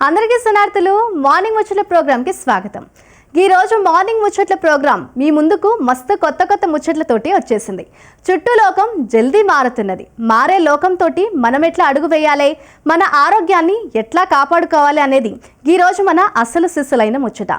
అందరికీ శనార్థులు మార్నింగ్ ముచ్చట్ల ప్రోగ్రామ్కి స్వాగతం. ఈరోజు మార్నింగ్ ముచ్చట్ల ప్రోగ్రాం మీ ముందుకు మస్తు కొత్త ముచ్చట్లతోటి వచ్చేసింది. చుట్టూ లోకం జల్దీ మారుతున్నది. మారే లోకంతో మనం ఎట్లా అడుగు వేయాలి, మన ఆరోగ్యాన్ని ఎట్లా కాపాడుకోవాలి అనేది ఈరోజు మన అసలు సిస్సులైన ముచ్చట.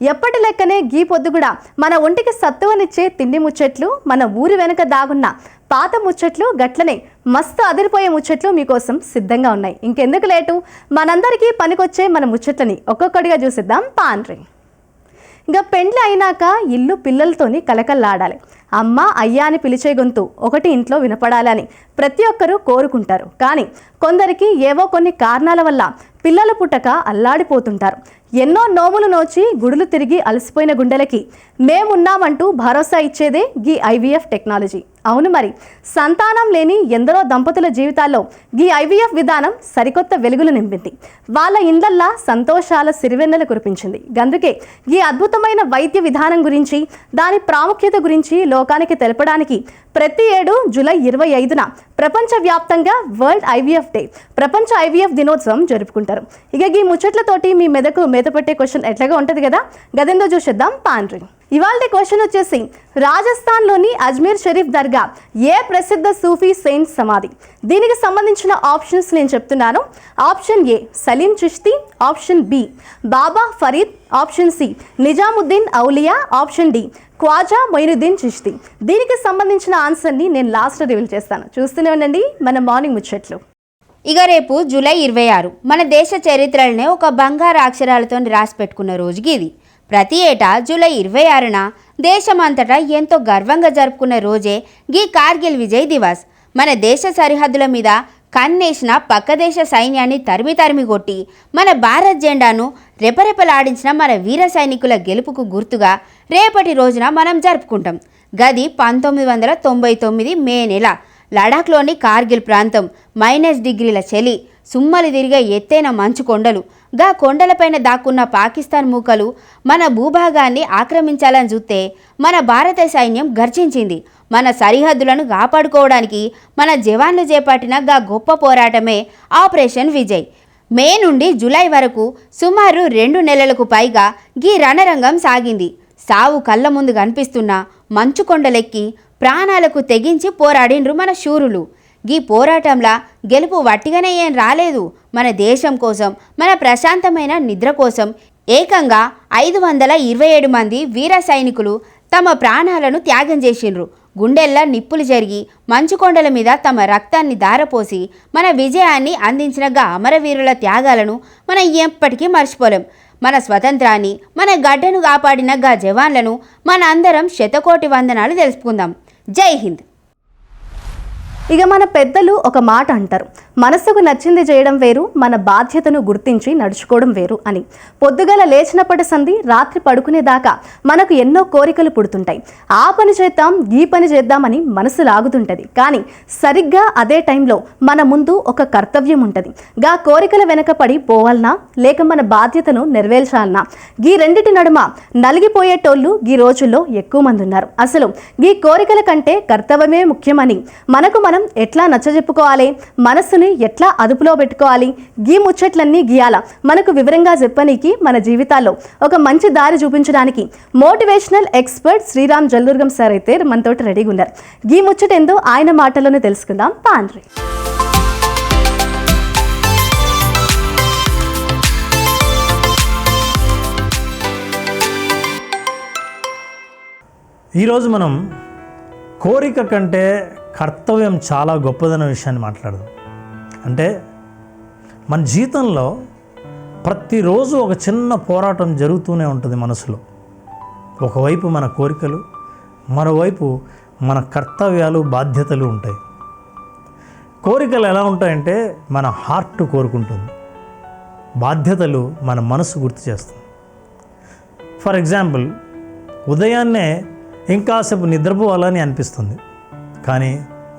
ఎప్పటి లెక్కనే గీ పొద్దు కూడా మన ఒంటికి సత్తువనిచ్చే తిండి ముచ్చట్లు, మన ఊరి వెనుక దాగున్న పాత ముచ్చట్లు, గట్లనే మస్తు అదిరిపోయే ముచ్చట్లు మీకోసం సిద్ధంగా ఉన్నాయి. ఇంకెందుకు లేటు, మనందరికీ పనికొచ్చే మన ముచ్చట్లని ఒక్కొక్కడిగా చూసిద్దాం పాండ్రి. ఇంకా పెండ్లి అయినాక ఇల్లు పిల్లలతోని కలకల్లాడాలి. అమ్మ అయ్యా అని పిలిచే గొంతు ఒకటి ఇంట్లో వినపడాలని ప్రతి ఒక్కరూ కోరుకుంటారు. కానీ కొందరికి ఏవో కొన్ని కారణాల వల్ల పిల్లలు పుట్టక అల్లాడిపోతుంటారు. ఎన్నో నోములు నోచి గుడులు తిరిగి అలసిపోయిన గుండెలకి మేమున్నామంటూ భరోసా ఇచ్చేదే గీ ఐవీఎఫ్ టెక్నాలజీ. అవును మరి, సంతానం లేని ఎందరో దంపతుల జీవితాల్లో గీ ఐవీఎఫ్ విధానం సరికొత్త వెలుగులు నింపింది. వాళ్ళ ఇండ్లల్లా సంతోషాల సిరివెన్నెలు కురిపించింది. అందుకే ఈ అద్భుతమైన వైద్య విధానం గురించి, దాని ప్రాముఖ్యత గురించి లోకానికి తెలపడానికి ప్రతి ఏడు జూలై 25న ప్రపంచవ్యాప్తంగా వరల్డ్ ఐవీఎఫ్ డే, ప్రపంచ ఐవీఎఫ్ దినోత్సవం జరుపుకుంటారు. ఇక ఈ ముచ్చట్లతోటి మీ మెదకు మేతపట్టే క్వశ్చన్ ఎట్లాగా ఉంటుంది కదా, గదెందో చూసేద్దాం పాండ్రి. ఇవాళ క్వశ్చన్ వచ్చేసి, రాజస్థాన్లోని అజ్మీర్ షరీఫ్ దర్గా ఏ ప్రసిద్ధ సూఫీ సెయింట్ సమాధి? దీనికి సంబంధించిన ఆప్షన్స్ నేను చెప్తున్నాను. Option A Salim Chishti, option B Baba Farid, option C Nizamuddin Auliya, option D Khwaja Moinuddin Chishti. దీనికి సంబంధించిన ఆన్సర్ని నేను లాస్ట్ రివీల్ చేస్తాను. చూస్తూనే ఉండండి మన మార్నింగ్ ముచ్చట్లు. ఇక రేపు జూలై 26 మన దేశ చరిత్రలనే ఒక బంగారు అక్షరాలతో రాసి పెట్టుకున్న రోజుకి ఇది. ప్రతి ఏటా జూలై 26న దేశమంతటా ఎంతో గర్వంగా జరుపుకున్న రోజే గీ కార్గిల్ విజయ్ దివస్. మన దేశ సరిహద్దుల మీద కన్నేసిన పక్క దేశ సైన్యాన్ని తరిమి కొట్టి మన భారత్ జెండాను రెపరెపలాడించిన మన వీర సైనికుల గెలుపుకు గుర్తుగా రేపటి రోజున మనం జరుపుకుంటాం. గది 1999 మే నెల. లడాఖ్లోని కార్గిల్ ప్రాంతం -డిగ్రీల చలి, సుమ్మలు తిరిగే ఎత్తైన మంచు కొండలు, గా కొండలపైన దాక్కున్న పాకిస్తాన్ మూకలు మన భూభాగాన్ని ఆక్రమించాలని చూస్తే మన భారత సైన్యం గర్జించింది. మన సరిహద్దులను కాపాడుకోవడానికి మన జవాన్లు చేపట్టిన గా గొప్ప పోరాటమే ఆపరేషన్ విజయ్. మే నుండి జూలై వరకు సుమారు 2 నెలలకు పైగా గీ రణరంగం సాగింది. సావు కళ్ళ ముందు కనిపిస్తున్న మంచు కొండలెక్కి ప్రాణాలకు తెగించి పోరాడిండ్రు మన శూరులు. గీ పోరాటంలా గెలుపు వట్టిగానే ఏం రాలేదు. మన దేశం కోసం, మన ప్రశాంతమైన నిద్ర కోసం ఏకంగా 527 మంది వీర సైనికులు తమ ప్రాణాలను త్యాగం చేసిండ్రు. గుండెల్లా నిప్పులు జరిగి మంచుకొండల మీద తమ రక్తాన్ని దారపోసి మన విజయాన్ని అందించిన గా అమరవీరుల త్యాగాలను మనం ఎప్పటికీ మర్చిపోలేం. మన స్వతంత్రాన్ని, మన గడ్డను కాపాడిన గా జవాన్లను మన అందరం శతకోటి వందనాలు తెలుసుకుందాం. జై హింద్. ఇక మన పెద్దలు ఒక మాట అంటారు, మనసుకు నచ్చింది చేయడం వేరు, మన బాధ్యతను గుర్తించి నడుచుకోవడం వేరు అని. పొద్దుగల లేచినప్పటి సంధి రాత్రి పడుకునేదాకా మనకు ఎన్నో కోరికలు పుడుతుంటాయి. ఆ పని చేద్దాం, ఈ పని చేద్దామని మనసు లాగుతుంటుంది. కానీ సరిగ్గా అదే టైంలో మన ముందు ఒక కర్తవ్యం ఉంటుంది. గా కోరికల వెనక పడి పోవాలనా, లేక మన బాధ్యతను నెరవేర్చాలనా? ఈ రెండిటి నడుమ నలిగిపోయేటోళ్ళు ఈ రోజుల్లో ఎక్కువ మంది ఉన్నారు. అసలు ఈ కోరికల కంటే కర్తవ్యమే ముఖ్యమని మనకు మనం ఎట్లా నచ్చజెప్పుకోవాలి, మనసుని ఎట్లా అదుపులో పెట్టుకోవాలి, గీ ముచ్చట్లన్నీ గీయాల మనకు వివరంగా చెప్పనీకి, మన జీవితాల్లో ఒక మంచి దారి చూపించడానికి motivational expert Sriram Jaldurgam sir అయితే మనతోటి రెడీగా ఉన్నారు. గీ ముచ్చట ఏందో ఆయన మాటల్లోనే తెలుసుకుందాం పాండ్రి. ఈరోజు మనం కోరిక కంటే కర్తవ్యం చాలా గొప్పదన్న విషయాన్ని మాట్లాడదాం. అంటే మన జీవితంలో ప్రతిరోజు ఒక చిన్న పోరాటం జరుగుతూనే ఉంటుంది మనసులో. ఒకవైపు మన కోరికలు, మరోవైపు మన కర్తవ్యాలు, బాధ్యతలు ఉంటాయి. కోరికలు ఎలా ఉంటాయంటే మన హార్ట్ కోరుకుంటుంది, బాధ్యతలు మన మనసు గుర్తు చేస్తుంది. ఫర్ ఎగ్జాంపుల్, ఉదయాన్నే ఇంకాసేపు నిద్రపోవాలని అనిపిస్తుంది, కానీ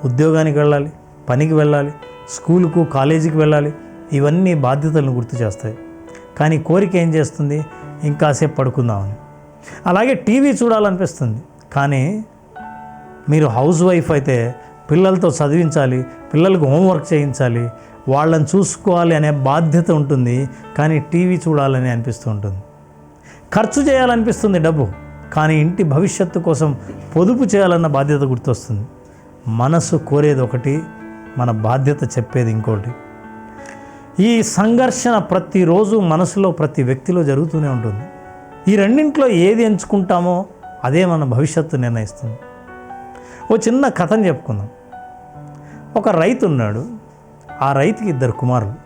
ఉద్యోగానికి వెళ్ళాలి, పనికి వెళ్ళాలి, స్కూలుకు కాలేజీకి వెళ్ళాలి, ఇవన్నీ బాధ్యతలను గుర్తు చేస్తాయి. కానీ కోరిక ఏం చేస్తుంది, ఇంకాసేపు పడుకుందామని. అలాగే టీవీ చూడాలనిపిస్తుంది, కానీ మీరు హౌస్ వైఫ్ అయితే పిల్లలతో చదివించాలి, పిల్లలకు హోంవర్క్ చేయించాలి, వాళ్ళని చూసుకోవాలి అనే బాధ్యత ఉంటుంది, కానీ టీవీ చూడాలని అనిపిస్తూ ఉంటుంది. ఖర్చు చేయాలనిపిస్తుంది డబ్బు, కానీ ఇంటి భవిష్యత్తు కోసం పొదుపు చేయాలన్న బాధ్యత గుర్తొస్తుంది. మనసు కోరేది ఒకటి, మన బాధ్యత చెప్పేది ఇంకోటి. ఈ సంఘర్షణ ప్రతిరోజు మనసులో ప్రతి వ్యక్తిలో జరుగుతూనే ఉంటుంది. ఈ రెండింట్లో ఏది ఎంచుకుంటామో అదే మన భవిష్యత్తు నిర్ణయిస్తుంది. ఓ చిన్న కథను చెప్పుకుందాం. ఒక రైతు ఉన్నాడు. ఆ రైతుకి 2 కుమారులు.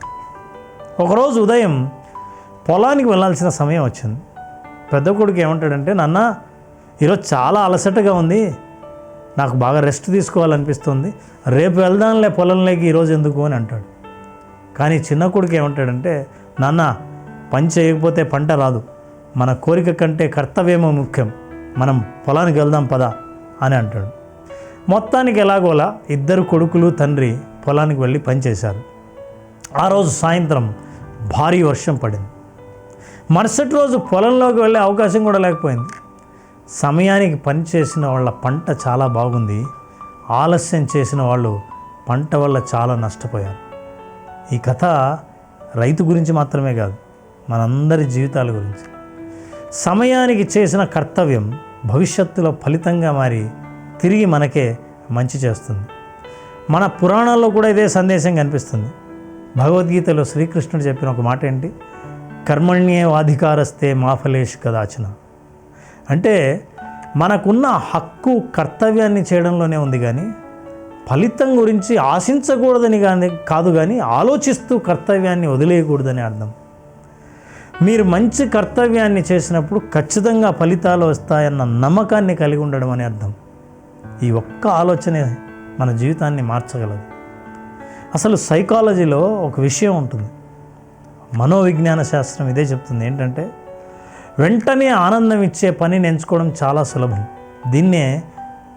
ఒకరోజు ఉదయం పొలానికి వెళ్ళాల్సిన సమయం వచ్చింది. పెద్ద కొడుకు ఏమంటాడంటే, నాన్న ఈరోజు చాలా అలసటగా ఉంది, నాకు బాగా రెస్ట్ తీసుకోవాలనిపిస్తుంది, రేపు వెళ్దాంలే పొలంలోకి, ఈరోజు ఎందుకు అని అంటాడు. కానీ చిన్న కొడుకు ఏమంటాడంటే, నాన్న పని చేయకపోతే పంట రాదు, మన కోరిక కంటే కర్తవ్యమో ముఖ్యం, మనం పొలానికి వెళ్దాం పదా అని అంటాడు. మొత్తానికి ఎలాగోలా 2 కొడుకులు తండ్రి పొలానికి వెళ్ళి పనిచేశారు. ఆ రోజు సాయంత్రం భారీ వర్షం పడింది. మరుసటి రోజు పొలంలోకి వెళ్ళే అవకాశం కూడా లేకపోయింది. సమయానికి పని చేసిన వాళ్ళ పంట చాలా బాగుంది, ఆలస్యం చేసిన వాళ్ళు పంట వల్ల చాలా నష్టపోయారు. ఈ కథ రైతు గురించి మాత్రమే కాదు, మనందరి జీవితాల గురించి. సమయానికి చేసిన కర్తవ్యం భవిష్యత్తులో ఫలితంగా మారి తిరిగి మనకే మంచి చేస్తుంది. మన పురాణాల్లో కూడా ఇదే సందేశం కనిపిస్తుంది. భగవద్గీతలో శ్రీకృష్ణుడు చెప్పిన ఒక మాట ఏంటి? కర్మణ్యేవాధికారస్తే మా ఫలేషు కదాచన. అంటే మనకున్న హక్కు కర్తవ్యాన్ని చేయడంలోనే ఉంది, కానీ ఫలితం గురించి ఆశించకూడదని కాదు, కానీ ఆలోచిస్తూ కర్తవ్యాన్ని వదిలేయకూడదని అర్థం. మీరు మంచి కర్తవ్యాన్ని చేసినప్పుడు ఖచ్చితంగా ఫలితాలు వస్తాయన్న నమ్మకాన్ని కలిగి ఉండడం అని అర్థం. ఈ ఒక్క ఆలోచనే మన జీవితాన్ని మార్చగలదు. అసలు సైకాలజీలో ఒక విషయం ఉంటుంది, మనోవిజ్ఞాన శాస్త్రం ఇదే చెప్తుంది. ఏంటంటే, వెంటనే ఆనందం ఇచ్చే పనిని ఎంచుకోవడం చాలా సులభం. దీన్నే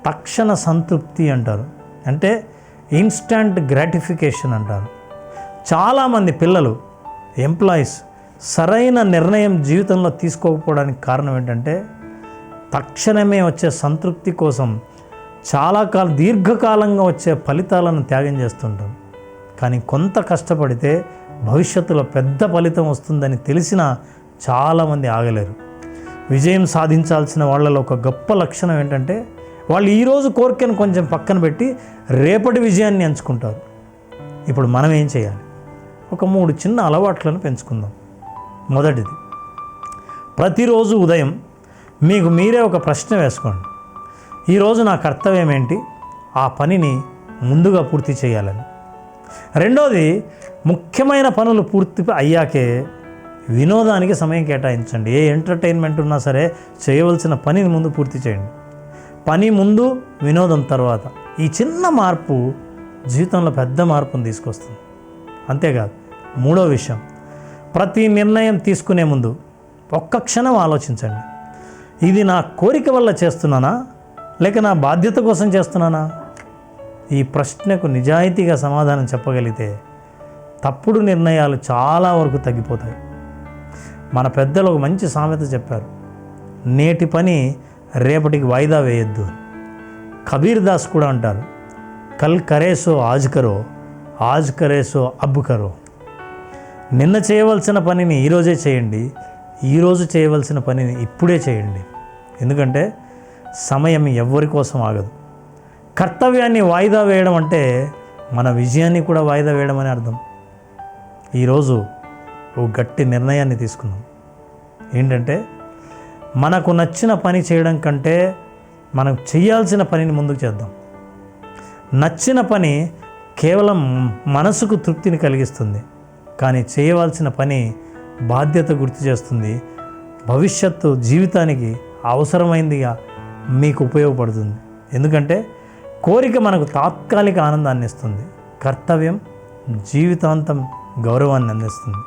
తక్షణ సంతృప్తి అంటారు, అంటే ఇన్స్టంట్ గ్రాటిఫికేషన్ అంటారు. చాలామంది పిల్లలు, ఎంప్లాయీస్ సరైన నిర్ణయం జీవితంలో తీసుకోకపోవడానికి కారణం ఏంటంటే, తక్షణమే వచ్చే సంతృప్తి కోసం దీర్ఘకాలంగా వచ్చే ఫలితాలను త్యాగం చేస్తుంటాం. కానీ కొంత కష్టపడితే భవిష్యత్తులో పెద్ద ఫలితం వస్తుందని తెలిసినా చాలామంది ఆగలేరు. విజయం సాధించాల్సిన వాళ్ళలో ఒక గొప్ప లక్షణం ఏంటంటే, వాళ్ళు ఈరోజు కోరికను కొంచెం పక్కన పెట్టి రేపటి విజయాన్ని ఎంచుకుంటారు. ఇప్పుడు మనం ఏం చేయాలి? ఒక 3 చిన్న అలవాట్లను పెంచుకుందాం. మొదటిది, ప్రతిరోజు ఉదయం మీకు మీరే ఒక ప్రశ్న వేసుకోండి. ఈరోజు నా కర్తవ్యం ఏంటి? ఆ పనిని ముందుగా పూర్తి చేయాలని. రెండోది, ముఖ్యమైన పనులు పూర్తి అయ్యాకే వినోదానికి సమయం కేటాయించండి. ఏ ఎంటర్టైన్మెంట్ ఉన్నా సరే చేయవలసిన పనిని ముందు పూర్తి చేయండి. పని ముందు, వినోదం తర్వాత. ఈ చిన్న మార్పు జీవితంలో పెద్ద మార్పును తీసుకొస్తుంది. అంతేకాదు, మూడో విషయం, ప్రతి నిర్ణయం తీసుకునే ముందు ఒక్క క్షణం ఆలోచించండి. ఇది నా కోరిక వల్ల చేస్తున్నానా, లేక నా బాధ్యత కోసం చేస్తున్నానా? ఈ ప్రశ్నకు నిజాయితీగా సమాధానం చెప్పగలిగితే తప్పుడు నిర్ణయాలు చాలా వరకు తగ్గిపోతాయి. మన పెద్దలు ఒక మంచి సామెత చెప్పారు, నేటి పని రేపటికి వాయిదా వేయొద్దు. కబీర్ దాస్ కూడా అంటారు, కల్ కరేసో ఆజ్ కరో, ఆజ్ కరేసో అబ్ కరో. నిన్న చేయవలసిన పనిని ఈరోజే చేయండి, ఈరోజు చేయవలసిన పనిని ఇప్పుడే చేయండి. ఎందుకంటే సమయం ఎవ్వరి కోసం ఆగదు. కర్తవ్యాన్ని వాయిదా వేయడం అంటే మన విజయాన్ని కూడా వాయిదా వేయడం అని అర్థం. ఈరోజు ఓ గట్టి నిర్ణయాన్ని తీసుకున్నాం. ఏంటంటే, మనకు నచ్చిన పని చేయడం కంటే మనం చేయాల్సిన పనిని ముందుకు చేద్దాం. నచ్చిన పని కేవలం మనసుకు తృప్తిని కలిగిస్తుంది, కానీ చేయవలసిన పని బాధ్యత గుర్తు చేస్తుంది, భవిష్యత్తు జీవితానికి అవసరమైందిగా మీకు ఉపయోగపడుతుంది. ఎందుకంటే కోరిక మనకు తాత్కాలిక ఆనందాన్ని ఇస్తుంది, కర్తవ్యం జీవితాంతం గౌరవాన్ని అందిస్తుంది.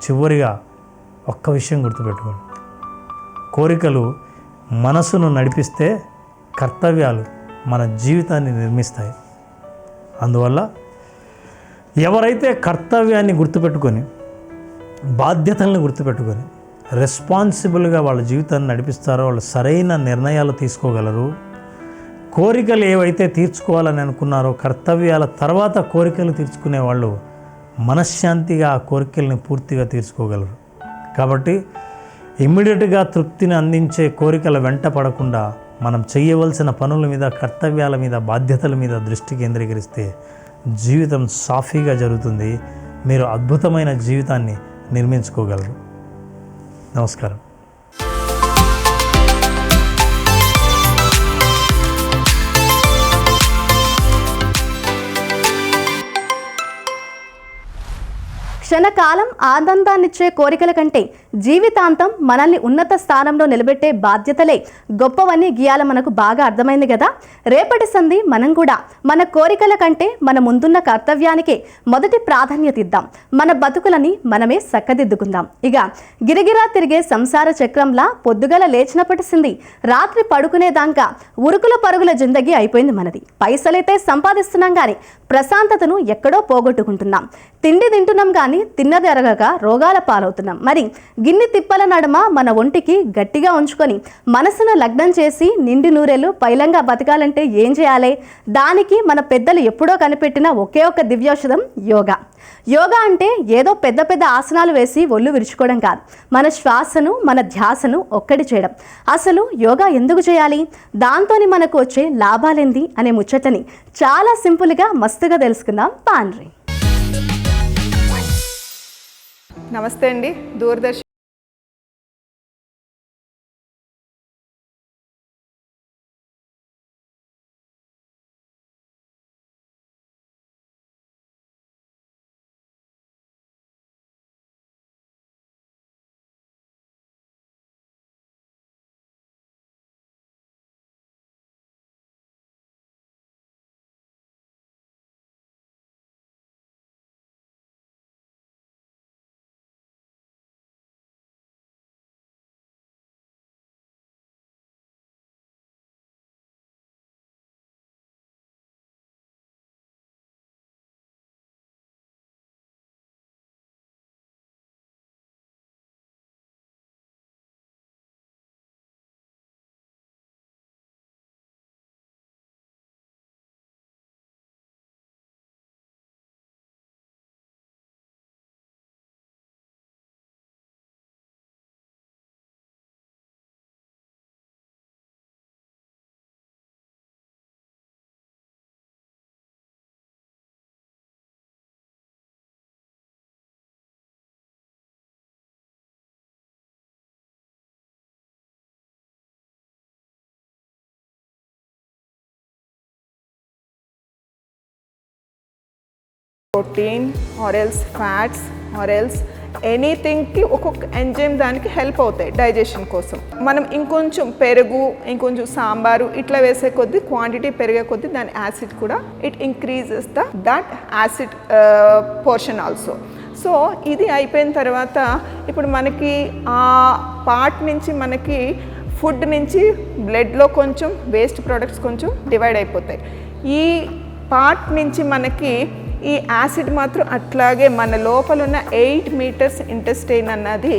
చివరిగా ఒక్క విషయం గుర్తుపెట్టుకోండి, కోరికలు మనసును నడిపిస్తే కర్తవ్యాలు మన జీవితాన్ని నిర్మిస్తాయి. అందువల్ల ఎవరైతే కర్తవ్యాన్ని గుర్తుపెట్టుకొని, బాధ్యతలను గుర్తుపెట్టుకొని రెస్పాన్సిబుల్గా వాళ్ళ జీవితాన్ని నడిపిస్తారో వాళ్ళు సరైన నిర్ణయాలు తీసుకోగలరు. కోరికలు ఏవైతే తీర్చుకోవాలని అనుకున్నారో, కర్తవ్యాల తర్వాత కోరికలు తీర్చుకునే వాళ్ళు మనశ్శాంతిగా ఆ కోరికల్ని పూర్తిగా తీర్చుకోగలరు. కాబట్టి ఇమ్మీడియట్గా తృప్తిని అందించే కోరికల వెంట పడకుండా మనం చేయవలసిన పనుల మీద, కర్తవ్యాల మీద, బాధ్యతల మీద దృష్టి కేంద్రీకరిస్తే జీవితం సాఫీగా జరుగుతుంది. మీరు అద్భుతమైన జీవితాన్ని నిర్మించుకోగలరు. నమస్కారం. క్షణకాలం ఆనందాన్నిచ్చే కోరికల కంటే జీవితాంతం మనల్ని ఉన్నత స్థానంలో నిలబెట్టే బాధ్యతలే గొప్పవని గీయాల మనకు బాగా అర్థమైంది కదా. రేపటి సంధి మనం కూడా మన కోరికల కంటే మన ముందున్న కర్తవ్యానికే మొదటి ప్రాధాన్యత ఇద్దాం. మన బతుకులని మనమే చక్కదిద్దుకుందాం. ఇక గిరగిరా తిరిగే సంసార చక్రంలా పొద్దుగల లేచినప్పటి సంధి రాత్రి పడుకునేదాకా ఉరుకుల పరుగుల జిందగీ అయిపోయింది మనది. పైసలైతే సంపాదిస్తున్నాం కానీ ప్రశాంతతను ఎక్కడో పోగొట్టుకుంటున్నాం. తిండి తింటున్నాం కానీ తిన్నది అరగక రోగాల పాలవుతున్నాం. మరి గిన్ని తిప్పల నడుమ మన ఒంటికి గట్టిగా ఉంచుకొని మనసును లగ్నం చేసి నిండి నూరేళ్ళు పైలంగా బతకాలంటే ఏం చేయాలి? దానికి మన పెద్దలు ఎప్పుడో కనిపెట్టిన ఒకే ఒక దివ్యౌషధం యోగా. యోగా అంటే ఏదో పెద్ద పెద్ద ఆసనాలు వేసి ఒళ్ళు విరుచుకోవడం కాదు, మన శ్వాసను, మన ధ్యాసను ఒక్కటి చేయడం. అసలు యోగా ఎందుకు చేయాలి, దాంతోని మనకు వచ్చే లాభాలేంది అనే ముచ్చటని చాలా సింపుల్గా మస్తుగా తెలుసుకుందాం పాండ్రి. నమస్తే అండి. Doordarshan protein or else fats or else ఎనీథింగ్కి ఒక్కొక్క ఎంజైమ్ దానికి హెల్ప్ అవుతాయి డైజెషన్ కోసం. మనం ఇంకొంచెం పెరుగు, ఇంకొంచెం సాంబారు ఇట్లా వేసే కొద్దీ, క్వాంటిటీ పెరిగే కొద్దీ దాని యాసిడ్ కూడా it increases that acid portion also. So ఇది అయిపోయిన తర్వాత ఇప్పుడు మనకి ఆ పార్ట్ నుంచి మనకి ఫుడ్ నుంచి బ్లడ్లో కొంచెం వేస్ట్ ప్రోడక్ట్స్ కొంచెం డివైడ్ అయిపోతాయి. ఈ పార్ట్ నుంచి మనకి ఈ యాసిడ్ మాత్రం అట్లాగే మన లోపల ఉన్న 8 మీటర్స్ ఇంటెస్టైన్ అన్నది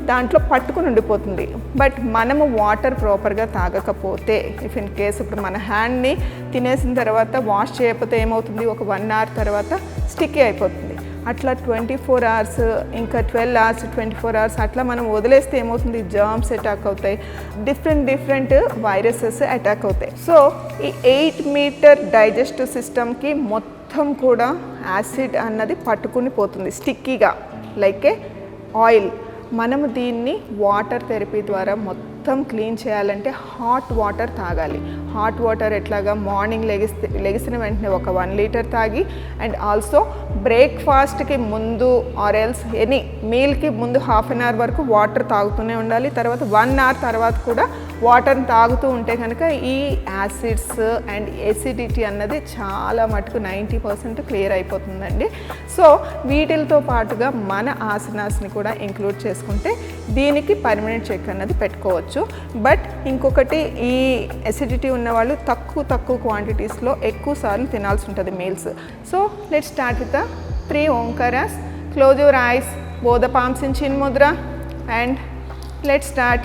దాంట్లో పట్టుకుని ఉండిపోతుంది. బట్ మనము వాటర్ ప్రాపర్గా తాగకపోతే, ఇఫ్ ఇన్ కేస్ ఇప్పుడు మన హ్యాండ్ని తినేసిన తర్వాత వాష్ చేయకపోతే ఏమవుతుంది, ఒక 1 అవర్ తర్వాత స్టిక్కీ అయిపోతుంది. అట్లా 24 అవర్స్, ఇంకా 12 అవర్స్, 24 అవర్స్ అట్లా మనం వదిలేస్తే ఏమవుతుంది, జర్మ్స్ అటాక్ అవుతాయి, డిఫరెంట్ వైరసెస్ అటాక్ అవుతాయి. సో ఈ 8 మీటర్ డైజెస్టివ్ సిస్టమ్కి మొత్తం కూడా యాసిడ్ అన్నది పట్టుకుని పోతుంది స్టిక్కీగా, లైక్ ఏ ఆయిల్. మనము దీన్ని వాటర్ థెరపీ ద్వారా మొత్తం క్లీన్ చేయాలంటే హాట్ వాటర్ తాగాలి. హాట్ వాటర్ ఎట్లాగా, మార్నింగ్ లెగిసిన వెంటనే ఒక 1 లీటర్ తాగి, అండ్ ఆల్సో బ్రేక్ఫాస్ట్కి ముందు ఆర్ ఎల్స్ ఎనీ మీల్కి ముందు ½ అన్ అవర్ వరకు వాటర్ తాగుతూనే ఉండాలి. తర్వాత 1 అవర్ తర్వాత కూడా వాటర్ని తాగుతూ ఉంటే కనుక ఈ యాసిడ్స్ అండ్ ఎసిడిటీ అన్నది చాలా మటుకు 90% క్లియర్ అయిపోతుందండి. సో వీటితో పాటుగా మన ఆసనాస్ని కూడా ఇంక్లూడ్ చేసుకుంటే దీనికి పర్మనెంట్ చెక్ అన్నది పెట్టుకోవచ్చు. బట్ ఇంకొకటి, ఈ ఎసిడిటీ ఉన్నవాళ్ళు తక్కువ క్వాంటిటీస్లో ఎక్కువ సార్లు తినాల్సి ఉంటుంది meals. So let's start with the 3 Omkaras. Close your eyes, both the palms in chin mudra, and let's start.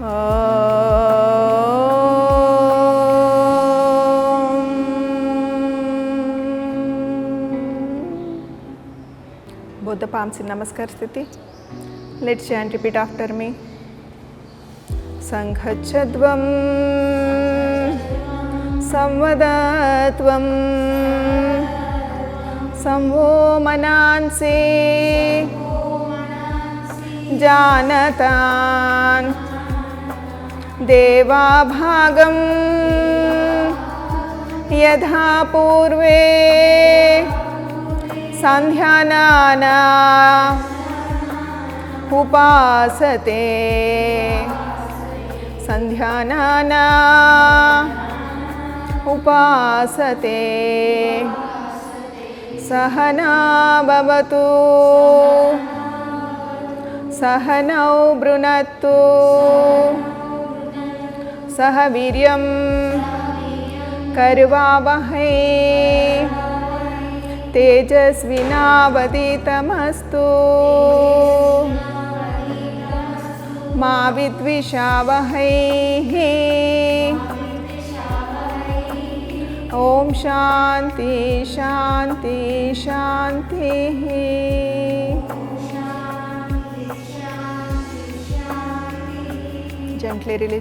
Both the palms in Namaskar Sthiti. Let's chant, repeat after me. Sanghachadvam Samvadatvam Samvo Mananse Janatan Deva Bhagam Yadha Purve Sandhyanana Upasate Sandhyanana Upasate Sahana Bhavatu Sahanau Brunatu Sahaviryam Karvavahai Tejasvinavaditamastu Ma vidvishavahai Om Shanti Shanti Shanti Gently release.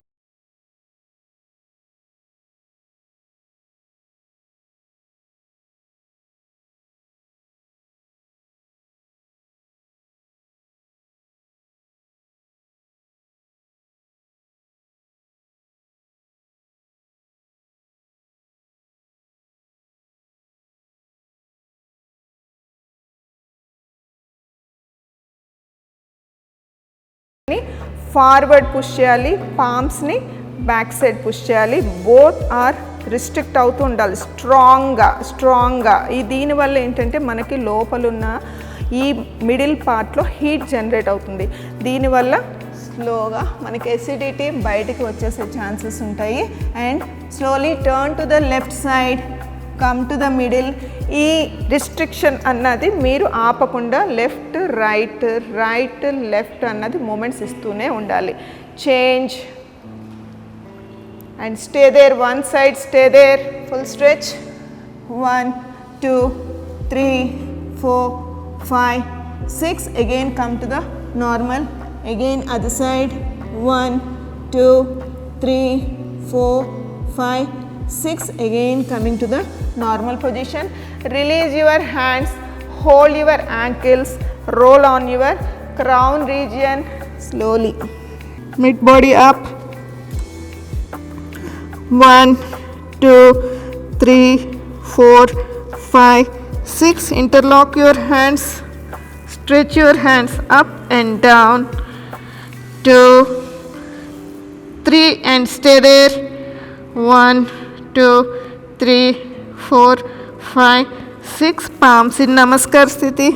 Forward push చేయాలి, పామ్స్ని back side push చేయాలి. Both are restrict అవుతూ ఉండాలి స్ట్రాంగ్గా. దీనివల్ల ఏంటంటే మనకి లోపలున్న ఈ మిడిల్ పార్ట్లో హీట్ జనరేట్ అవుతుంది. దీనివల్ల స్లోగా మనకి ఎసిడిటీ బయటికి వచ్చేసే ఛాన్సెస్ ఉంటాయి. And slowly turn to the left side, come to the middle. ఈ రిస్ట్రిక్షన్ అన్నది మీరు ఆపకుండా లెఫ్ట్ రైట్ లెఫ్ట్ అన్నది మూమెంట్స్ ఇస్తూనే ఉండాలి. Change and stay there, one side stay there, full stretch. 1 2 3 4 5 6. Again come to the normal. Again other side. 1 2 3 4 5 6. Again coming to the normal position. Release your hands, hold your ankles, roll on your crown region slowly. Mid body up. 1 2 3 4 5 6. Interlock your hands, stretch your hands up and down. 2 3 and stay there. 1 2 3 4 5 6. Palms in Namaskar Sthiti.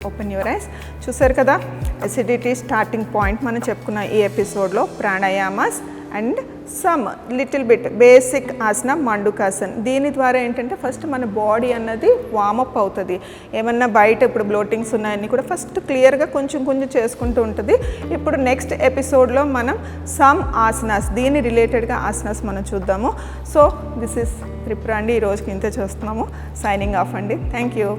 Open your eyes. చూసారు కదా, acidity starting point మనం చెప్పుకున్న ఈ ఎపిసోడ్లో pranayamas and some little bit basic asana Mandukasan. దీని ద్వారా ఏంటంటే first మన బాడీ అన్నది వామప్ అవుతుంది. ఏమన్నా బయట ఇప్పుడు బ్లోటింగ్స్ ఉన్నాయని కూడా ఫస్ట్ క్లియర్గా కొంచెం కొంచెం చేసుకుంటూ ఉంటుంది. ఇప్పుడు నెక్స్ట్ ఎపిసోడ్లో మనం సమ్ ఆసనాస్, దీని రిలేటెడ్గా ఆసనాస్ మనం చూద్దాము. సో దిస్ ఇస్ త్రిపుర అండి, ఈ రోజుకి ఇంతే చూస్తున్నాము. సైనింగ్ ఆఫ్ అండి. Thank you.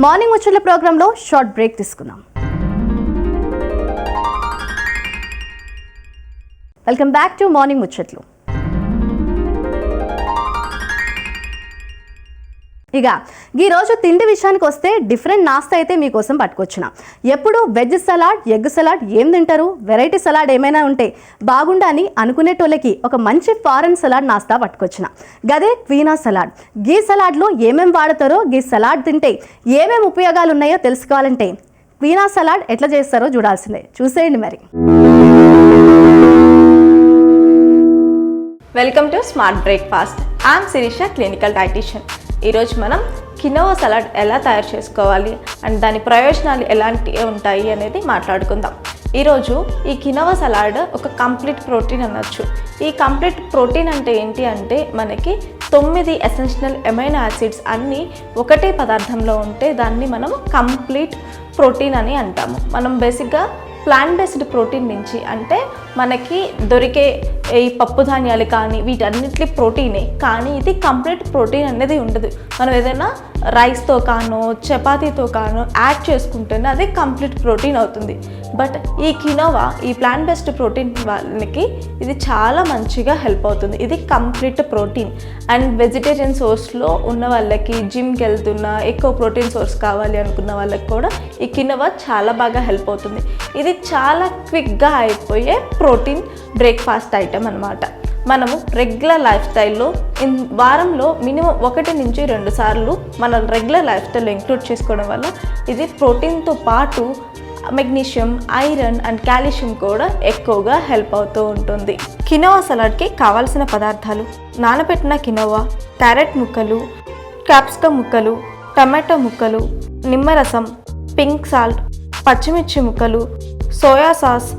మార్నింగ్ ముచ్చట్ల ప్రోగ్రాంలో షార్ట్ బ్రేక్ తీసుకుందాం. వెల్కమ్ బ్యాక్ టు మార్నింగ్ ముచ్చట్లు. ఇక ఈరోజు తిండి విషయానికి వస్తే డిఫరెంట్ నాస్తా అయితే మీకోసం పట్టుకొచ్చిన. ఎప్పుడు వెజ్ సలాడ్, ఎగ్ సలాడ్ ఏం తింటారు, వెరైటీ సలాడ్ ఏమైనా ఉంటే బాగుండని అనుకునేటోళ్ళకి ఒక మంచి ఫారెన్ సలాడ్ నాస్తా పట్టుకొచ్చిన. గదే క్వీనా సలాడ్. గీ సలాడ్లో ఏమేమి వాడతారో, గీ సలాడ్ తింటే ఏమేమి ఉపయోగాలు ఉన్నాయో తెలుసుకోవాలంటే క్వీనా సలాడ్ ఎట్లా చేస్తారో చూడాల్సిందే. చూసేయండి మరి. Welcome to smart breakfast. I'm Sirisha, clinical dietitian. ఈరోజు మనం కినోవా సలాడ్ ఎలా తయారు చేసుకోవాలి అండ్ దాని ప్రయోజనాలు ఎలాంటివి ఉంటాయి అనేది మాట్లాడుకుందాం. ఈరోజు ఈ కినోవా సలాడ్ ఒక కంప్లీట్ ప్రోటీన్ అనొచ్చు. ఈ కంప్లీట్ ప్రోటీన్ అంటే ఏంటి అంటే మనకి 9 ఎసెన్షియల్ ఎమైనో యాసిడ్స్ అన్నీ ఒకటే పదార్థంలో ఉంటే దాన్ని మనం కంప్లీట్ ప్రోటీన్ అని అంటాము. మనం బేసిక్గా ప్లాంట్ బేస్డ్ ప్రోటీన్ నుంచి అంటే మనకి దొరికే ఈ పప్పు ధాన్యాలు కానీ వీటన్నిటి ప్రోటీనే, కానీ ఇది కంప్లీట్ ప్రోటీన్ అనేది ఉండదు. మనం ఏదైనా రైస్తో కానో చపాతీతో కానో యాడ్ చేసుకుంటేనే అది కంప్లీట్ ప్రోటీన్ అవుతుంది. బట్ ఈ కినోవా, ఈ ప్లాంట్ బేస్డ్ ప్రోటీన్ వాళ్ళకి ఇది చాలా మంచిగా హెల్ప్ అవుతుంది. ఇది కంప్లీట్ ప్రోటీన్. అండ్ వెజిటేరియన్ సోర్స్లో ఉన్న వాళ్ళకి, జిమ్కి వెళ్తున్న ఎక్కువ ప్రోటీన్ సోర్స్ కావాలి అనుకున్న వాళ్ళకి కూడా ఈ కినోవా చాలా బాగా హెల్ప్ అవుతుంది. ఇది చాలా క్విక్గా అయిపోయే ప్రోటీన్ బ్రేక్ఫాస్ట్ ఐటెం అన్నమాట. మనము రెగ్యులర్ లైఫ్ స్టైల్లో వారంలో మినిమం 1 నుంచి 2 సార్లు మన రెగ్యులర్ లైఫ్ స్టైల్లో ఇంక్లూడ్ చేసుకోవడం వల్ల ఇది ప్రోటీన్తో పాటు మెగ్నీషియం, ఐరన్ అండ్ కాల్షియం కూడా ఎక్కువగా హెల్ప్ అవుతూ ఉంటుంది. కినోవా సలాడ్కి కావాల్సిన పదార్థాలు: నానబెట్టిన కినోవా, క్యారెట్ ముక్కలు, క్యాప్సికమ్ ముక్కలు, టమాటో ముక్కలు, నిమ్మరసం, పింక్ సాల్ట్, పచ్చిమిర్చి ముక్కలు, soya sauce,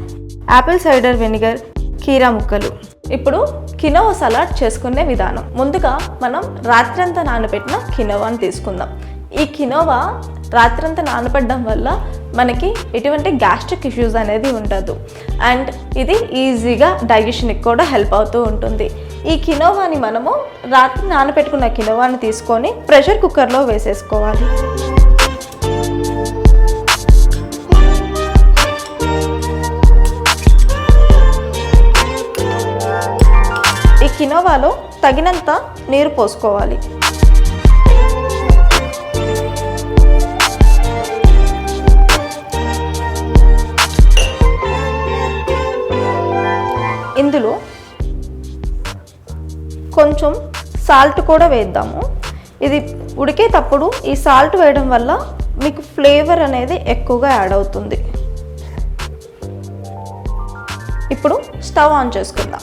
Apple cider vinegar, కీరా ముక్కలు. ఇప్పుడు కినోవా సలాడ్ చేసుకునే విధానం. ముందుగా మనం రాత్రంతా నానబెట్టిన కినోవాని తీసుకుందాం. ఈ కినోవా రాత్రంతా నానబెట్టడం వల్ల మనకి ఎటువంటి గ్యాస్ట్రిక్ ఇష్యూస్ అనేది ఉండదు. అండ్ ఇది ఈజీగా డైజెషన్కి కూడా హెల్ప్ అవుతూ ఉంటుంది. ఈ కినోవాని మనము రాత్రి నానబెట్టుకున్న కినోవాని తీసుకొని ప్రెషర్ కుక్కర్లో వేసేసుకోవాలి. ఈ కినోవాలో తగినంత నీరు పోసుకోవాలి. ఇందులో కొంచెం సాల్ట్ కూడా వేద్దాము. ఇది ఉడికేటప్పుడు ఈ సాల్ట్ వేయడం వల్ల మీకు ఫ్లేవర్ అనేది ఎక్కువగా యాడ్ అవుతుంది. ఇప్పుడు స్టవ్ ఆన్ చేసుకుందాం.